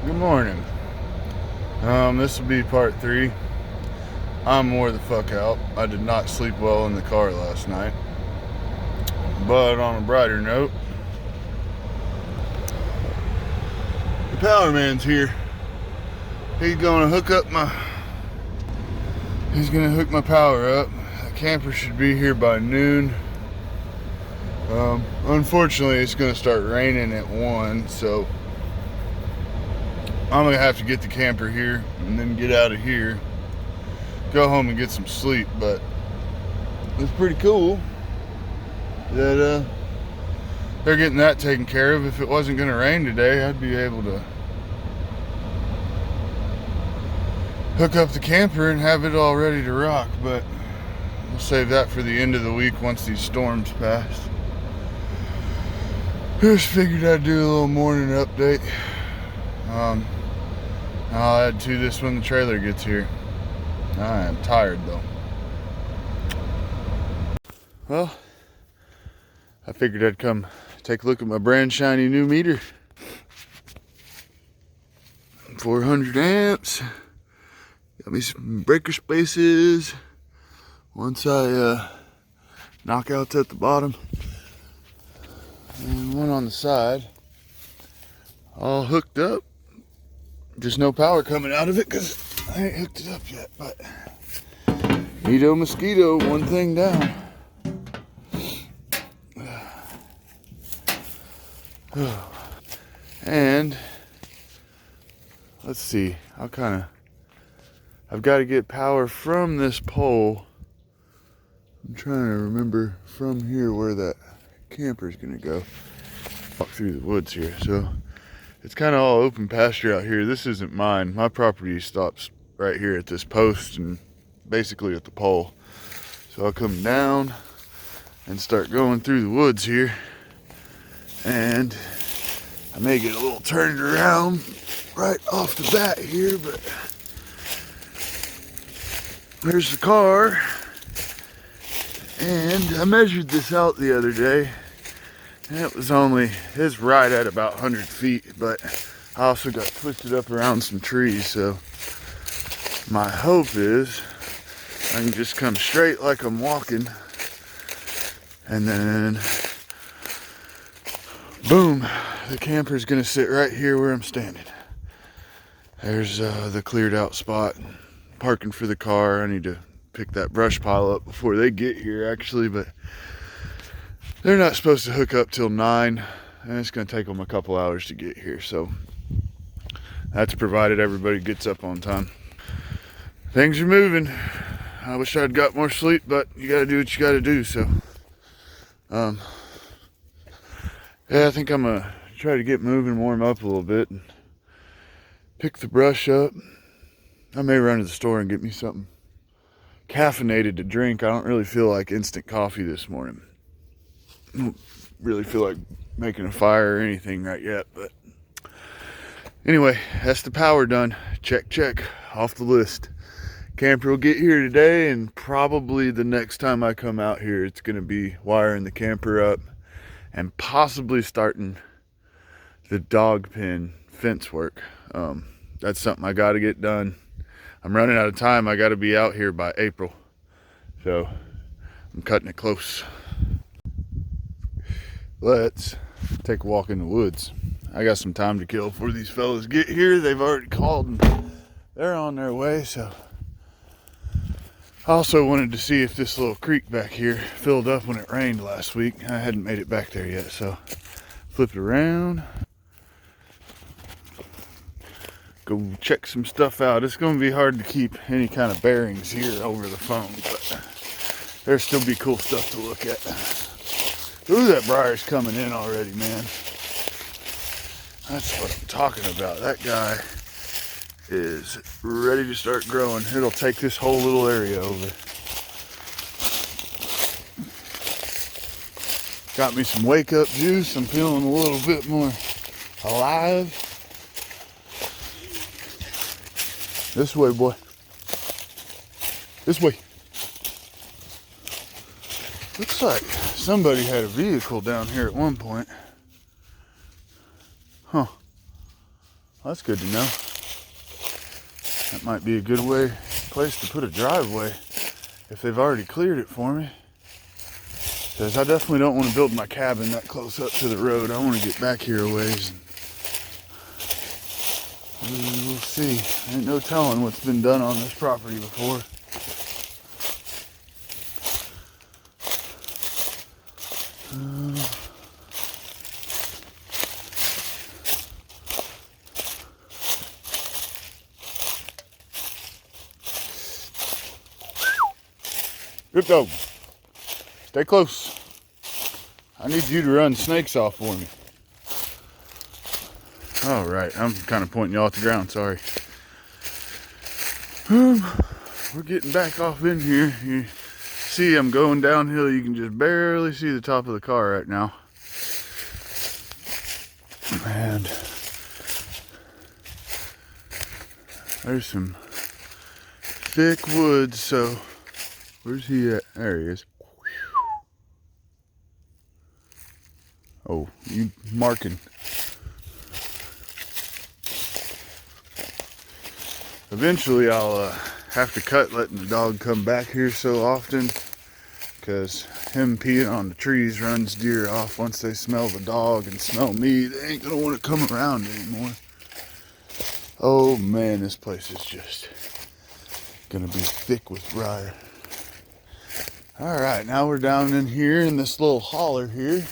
Good morning. This will be part 3. I'm wore the fuck out. I did not sleep well in the car last night. But on a brighter note, the power man's here. He's gonna hook my power up. The camper should be here by noon. Unfortunately, it's gonna start raining at 1, so I'm gonna have to get the camper here and then get out of here, go home and get some sleep. But it's pretty cool that they're getting that taken care of. If it wasn't gonna rain today, I'd be able to hook up the camper and have it all ready to rock, but we'll save that for the end of the week once these storms pass. Just figured I'd do a little morning update. I'll add to this when the trailer gets here. I am tired though. Well, I figured I'd come take a look at my brand shiny new meter. 400 amps. Got me some breaker spaces. Once I knockouts at the bottom. And one on the side. All hooked up. Just no power coming out of it because I ain't hooked it up yet. But neato mosquito, one thing down. And let's see, I've got to get power from this pole. I'm trying to remember from here where that camper's gonna go. Walk through the woods here, so it's kind of all open pasture out here. This isn't mine. My property stops right here at this post and basically at the pole. So I'll come down and start going through the woods here, and I may get a little turned around right off the bat here, but there's the car. And I measured this out the other day, and it's right at about 100 feet, but I also got twisted up around some trees, so my hope is I can just come straight like I'm walking, and then boom, the camper's gonna sit right here where I'm standing. There's the cleared out spot, parking for the car. I need to pick that brush pile up before they get here actually, but they're not supposed to hook up till 9, and it's gonna take them a couple hours to get here, so that's provided everybody gets up on time. Things are moving. I wish I'd got more sleep, but you gotta do what you gotta do. So yeah, I think I'm gonna try to get moving, warm up a little bit, and pick the brush up. I may run to the store and get me something caffeinated to drink. I don't really feel like instant coffee this morning. I don't really feel like making a fire or anything right yet, but anyway, that's the power done. Check off the list. Camper will get here today, and probably the next time I come out here, it's gonna be wiring the camper up and possibly starting the dog pen fence work. That's something I got to get done. I'm running out of time. I got to be out here by April, so I'm cutting it close. Let's take a walk in the woods. I got some time to kill before these fellas get here. They've already called and they're on their way. So I also wanted to see if this little creek back here filled up when it rained last week. I hadn't made it back there yet, so flip it around. Go check some stuff out. It's going to be hard to keep any kind of bearings here over the phone, but there'll still be cool stuff to look at. Ooh, that briar's coming in already, man. That's what I'm talking about. That guy is ready to start growing. It'll take this whole little area over. Got me some wake up juice. I'm feeling a little bit more alive. This way, boy. This way. Looks like somebody had a vehicle down here at one point. Huh. Well, that's good to know. That might be a good place to put a driveway if they've already cleared it for me. Because I definitely don't want to build my cabin that close up to the road. I want to get back here a ways. We'll see. Ain't no telling what's been done on this property before. Good dog. Stay close. I need you to run snakes off for me. All right, I'm kind of pointing y'all at the ground, sorry. We're getting back off in here. You see I'm going downhill. You can just barely see the top of the car right now. And there's some thick woods, so where's he at? There he is. Oh, you marking. Eventually I'll have to cut letting the dog come back here so often, because him peeing on the trees runs deer off. Once they smell the dog and smell me, they ain't gonna want to come around anymore. Oh man, this place is just gonna be thick with briar. All right, now we're down in here in this little holler here.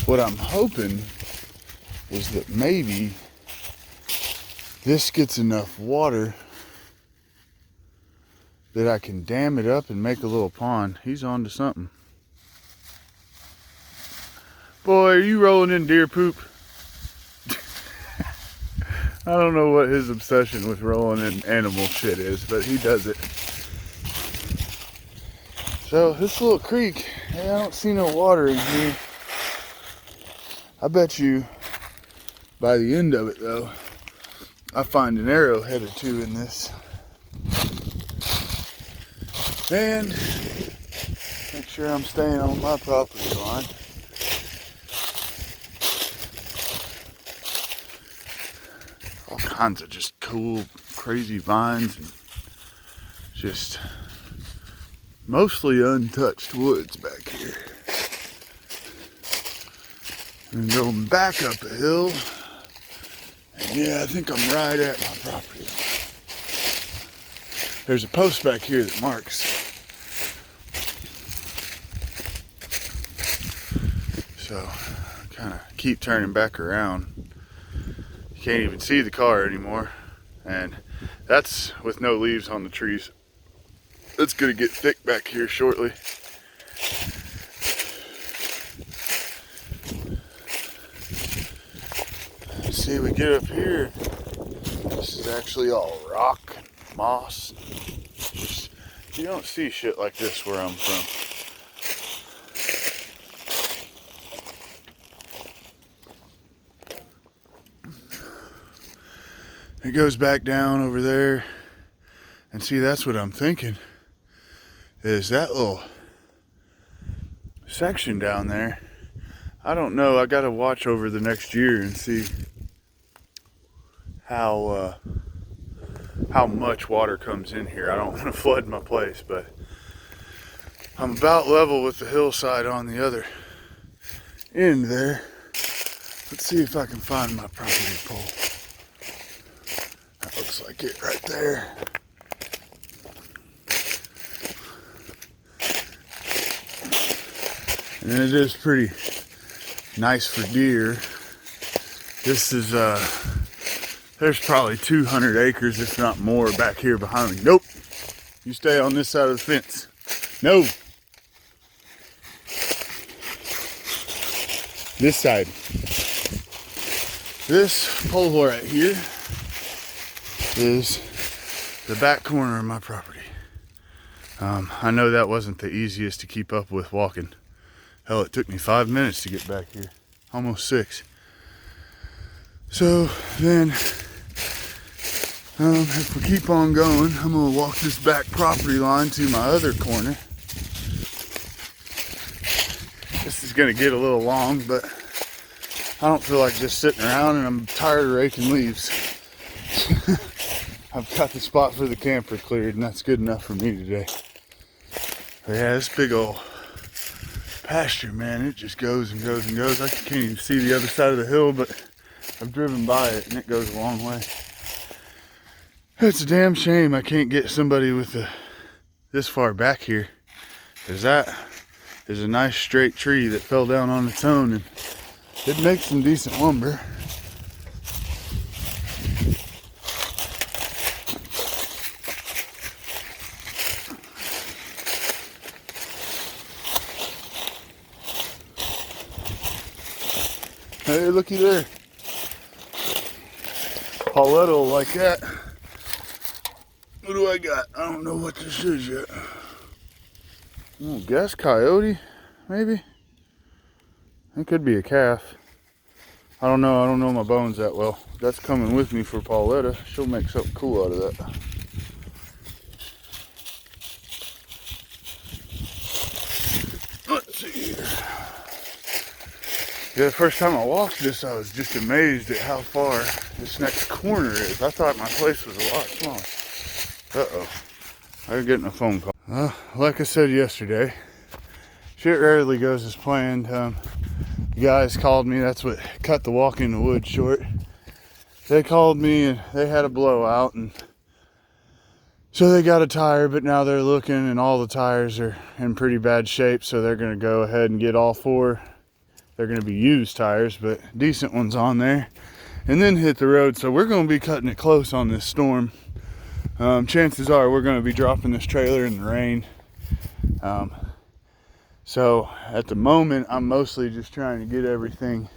What I'm hoping is that maybe this gets enough water that I can dam it up and make a little pond. He's on to something. Boy, are you rolling in deer poop? I don't know what his obsession with rolling in animal shit is, but he does it. So this little creek, hey, I don't see no water in here. I bet you by the end of it though, I find an arrowhead or two in this. And make sure I'm staying on my property line. All kinds of just cool, crazy vines and just mostly untouched woods back here. And going back up a hill. And yeah, I think I'm right at my property. There's a post back here that marks. So I kind of keep turning back around. You can't even see the car anymore. And that's with no leaves on the trees. It's gonna get thick back here shortly. See, we get up here, this is actually all rock and moss. Just, you don't see shit like this where I'm from. It goes back down over there, and see, that's what I'm thinking, is that little section down there. I don't know, I gotta watch over the next year and see how much water comes in here. I don't want to flood my place, but I'm about level with the hillside on the other end there. Let's see if I can find my property pole. That looks like it right there. And it is pretty nice for deer. This is there's probably 200 acres, if not more, back here behind me. Nope. You stay on this side of the fence. No. This side. This pole right here is the back corner of my property. I know that wasn't the easiest to keep up with walking. Hell, it took me 5 minutes to get back here. Almost 6. So then, if we keep on going, I'm gonna walk this back property line to my other corner. This is gonna get a little long, but I don't feel like just sitting around, and I'm tired of raking leaves. I've got the spot for the camper cleared, and that's good enough for me today. But yeah, this big old pasture, man, it just goes and goes and goes. I can't even see the other side of the hill, but I've driven by it, and it goes a long way. It's a damn shame I can't get somebody with this far back here, because that is a nice straight tree that fell down on its own, and it makes some decent lumber. Hey, looky there. Pauletta will like that. What do I got? I don't know what this is yet. Guess coyote, maybe? It could be a calf. I don't know my bones that well. That's coming with me for Pauletta. She'll make something cool out of that. Let's see here. Yeah, the first time I walked this, I was just amazed at how far this next corner is. I thought my place was a lot smaller. Uh-oh. I'm getting a phone call. Like I said yesterday, shit rarely goes as planned. The guys called me. That's what cut the walk in the woods short. They called me and they had a blowout, and so they got a tire, but now they're looking and all the tires are in pretty bad shape, so they're going to go ahead and get all four. They're going to be used tires, but decent ones on there, and then hit the road. So we're going to be cutting it close on this storm. Chances are we're going to be dropping this trailer in the rain. So at the moment, I'm mostly just trying to get everything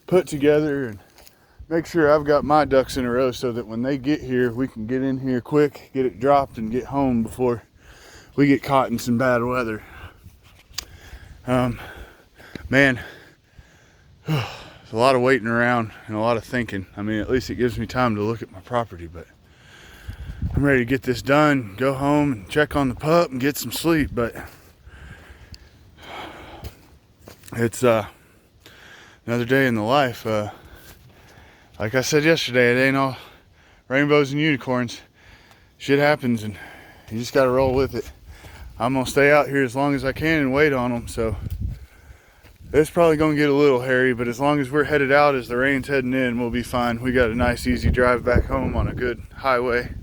put together and make sure I've got my ducks in a row so that when they get here, we can get in here quick, get it dropped, and get home before we get caught in some bad weather. Man, there's a lot of waiting around and a lot of thinking. I mean, at least it gives me time to look at my property, but I'm ready to get this done, go home and check on the pup and get some sleep. But it's another day in the life. Like I said yesterday, it ain't all rainbows and unicorns. Shit happens and you just gotta roll with it. I'm gonna stay out here as long as I can and wait on them. So it's probably gonna get a little hairy, but as long as we're headed out as the rain's heading in, we'll be fine. We got a nice easy drive back home on a good highway.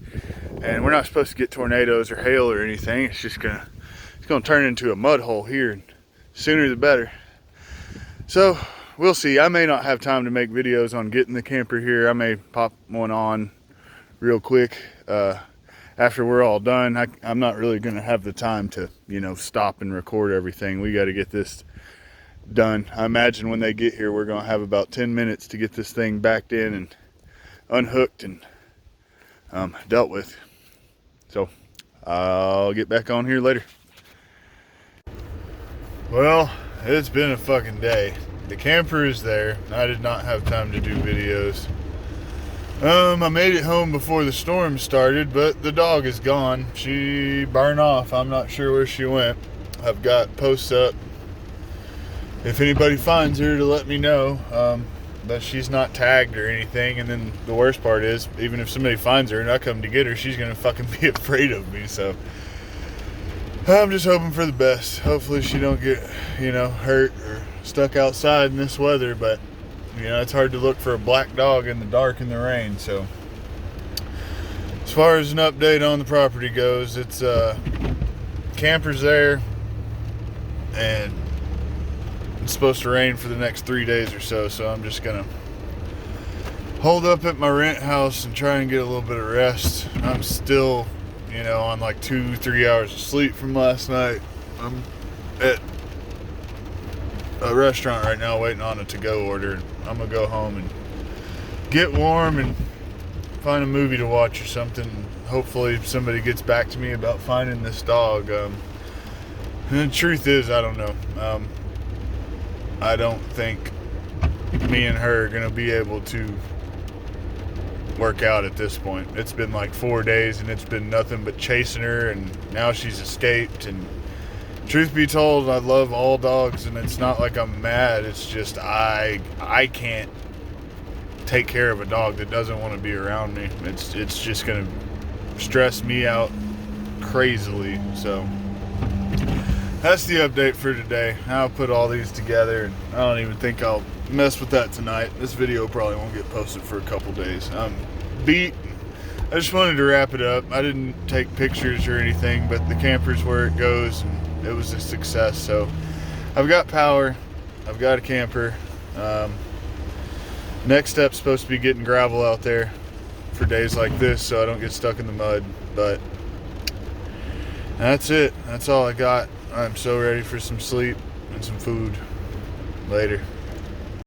And we're not supposed to get tornadoes or hail or anything. It's just gonna turn into a mud hole here, and sooner the better. So we'll see. I may not have time to make videos on getting the camper here. I may pop one on real quick after we're all done. I'm not really gonna have the time to, stop and record everything. We got to get this done. I imagine when they get here, we're gonna have about 10 minutes to get this thing backed in and unhooked and dealt with. So I'll get back on here later. Well, it's been a fucking day. The camper is there. I did not have time to do videos. I made it home before the storm started, but the dog is gone. She burned off. I'm not sure where she went. I've got posts up if anybody finds her to let me know. But she's not tagged or anything, and then the worst part is, even if somebody finds her and I come to get her, she's gonna fucking be afraid of me. So I'm just hoping for the best. Hopefully she don't get, hurt or stuck outside in this weather, but it's hard to look for a black dog in the dark in the rain. So as far as an update on the property goes, it's camper's there, and it's supposed to rain for the next 3 days or so, so I'm just gonna hold up at my rent house and try and get a little bit of rest. I'm still, on like 2-3 hours of sleep from last night. I'm at a restaurant right now waiting on a to-go order. I'm gonna go home and get warm and find a movie to watch or something. Hopefully somebody gets back to me about finding this dog. And the truth is, I don't know. I don't think me and her are gonna be able to work out at this point. It's been like 4 days and it's been nothing but chasing her, and now she's escaped, and Truth be told, I love all dogs, and it's not like I'm mad. It's just I can't take care of a dog that doesn't want to be around me. It's just gonna stress me out crazily. So that's the update for today. I'll put all these together, and I don't even think I'll mess with that tonight. This video probably won't get posted for a couple days. I'm beat. I just wanted to wrap it up. I didn't take pictures or anything, but the camper's where it goes, and it was a success. So I've got power. I've got a camper. Next step's supposed to be getting gravel out there for days like this so I don't get stuck in the mud. But that's it. That's all I got. I'm so ready for some sleep and some food. Later.